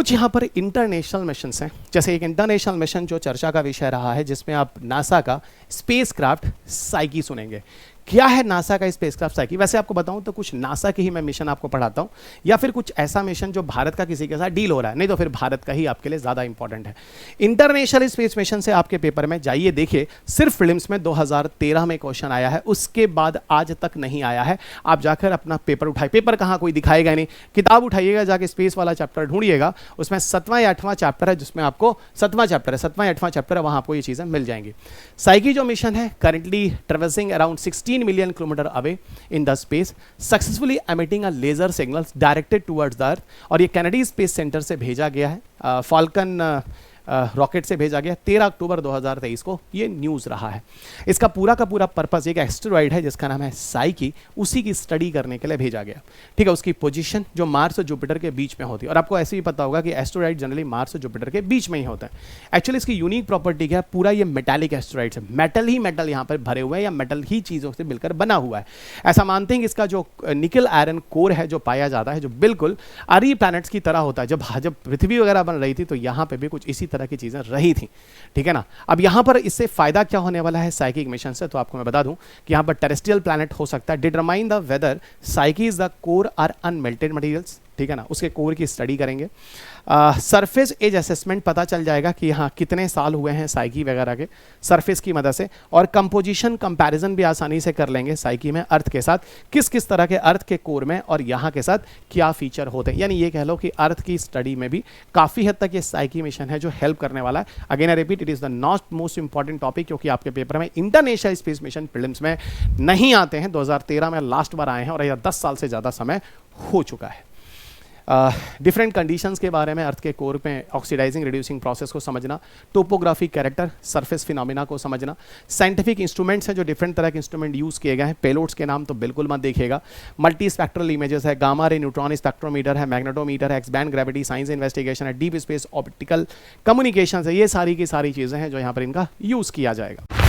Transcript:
कुछ यहाँ पर इंटरनेशनल मिशन हैं, जैसे एक इंटरनेशनल मिशन जो चर्चा का विषय रहा है जिसमें आप नासा का स्पेसक्राफ्ट साइकी सुनेंगे। क्या है नासा का स्पेसक्राफ्ट साइकी? वैसे आपको बताऊं तो कुछ नासा के ही मैं मिशन आपको पढ़ाता हूं, या फिर कुछ ऐसा मिशन जो भारत का किसी के साथ डील हो रहा है, नहीं तो फिर भारत का ही आपके लिए ज़्यादा इंपॉर्टेंट है। इंटरनेशनल स्पेस मिशन से आपके पेपर में जाइए देखिए, सिर्फ फिल्म्स में 2013 में क्वेश्चन आया है, उसके बाद आज तक नहीं आया है। आप जाकर अपना पेपर उठाए, पेपर कहाँ कोई दिखाएगा नहीं, किताब उठाइएगा, जाके स्पेस वाला चैप्टर ढूंढिएगा, उसमें 7वां या 8वां चैप्टर है, जिसमें आपको 7वां या 8वां चैप्टर है, वहाँ आपको ये चीज़ें मिल जाएंगी। साइकी जो मिशन है currently traversing around 16 million kilometer away in the space, successfully emitting a laser signals directed towards the earth। और ये कैनेडी स्पेस सेंटर से भेजा गया है, फाल्कन रॉकेट से भेजा गया 13 अक्टूबर 2023 को, ये न्यूज़ रहा है। इसका पूरा का पूरा पर्पस एक एस्टेरॉइड है जिसका नाम है साइकी, उसी की स्टडी करने के लिए भेजा गया। ठीक है, उसकी पोजीशन जो मार्स और जुपिटर के बीच में होती है, और आपको ऐसे ही पता होगा कि एस्टेरॉइड जनरली मार्स और जुपिटर के बीच में ही होता है। एक्चुअली इसकी यूनिक प्रॉपर्टी क्या है, पूरा ये मेटालिक एस्टेरॉइड है, मेटल ही मेटल यहाँ पर भरे हुए हैं, या मेटल ही चीज़ों से मिलकर बना हुआ है। ऐसा मानते हैं कि इसका जो निकल आयरन कोर है जो पाया जाता है, जो बिल्कुल अर्ली प्लैनेट्स की तरह होता है। जब पृथ्वी वगैरह बन रही थी तो यहाँ पर भी कुछ इसी तरह की चीज़ें रही थी। ठीक है ना। अब यहाँ पर इससे फायदा क्या होने वाला है साइकिक मिशन से, तो आपको मैं बता दूं कि यहाँ पर टेरेस्ट्रियल प्लैनेट हो सकता है। Determine the whether Psyche is the core or unmelted materials. ठीक है ना, उसके कोर की स्टडी करेंगे। सरफेस एज असेसमेंट पता चल जाएगा कि यहाँ कितने साल हुए हैं साइकी वगैरह के, सरफेस की मदद से। और कंपोजिशन कंपैरिजन भी आसानी से कर लेंगे साइकी में अर्थ के साथ, किस किस तरह के अर्थ के कोर में और यहाँ के साथ क्या फीचर होते हैं। यानी ये कह लो कि अर्थ की स्टडी में भी काफ़ी हद तक ये साइकी मिशन है जो हेल्प करने वाला है। Again I repeat, it is the not most important topic, क्योंकि आपके पेपर में इंटरनेशनल स्पेस मिशन प्रीलिम्स में नहीं आते हैं। 2013 में लास्ट बार आए हैं और यह 10 साल से ज़्यादा समय हो चुका है। डिफरेंट कंडीशंस के बारे में, अर्थ के कोर में ऑक्सीडाइजिंग रिड्यूसिंग प्रोसेस को समझना, टोपोग्राफी कैरेक्टर, सरफेस फिनोमिना को समझना, साइंटिफिक इंस्ट्रूमेंट्स हैं जो डिफरेंट तरह के इंस्ट्रूमेंट यूज़ किए गए हैं। पेलोड्स के नाम तो बिल्कुल मत देखिएगा। मल्टी स्पेक्ट्रल इमेजेस है, गामा रे न्यूट्रॉन स्पेक्ट्रोमीटर है, मैग्नेटोमीटर है, x band gravity science investigation है, डीप स्पेस ऑप्टिकल कम्युनिकेशन है। ये सारी की सारी चीज़ें हैं जो यहाँ पर इनका यूज़ किया जाएगा।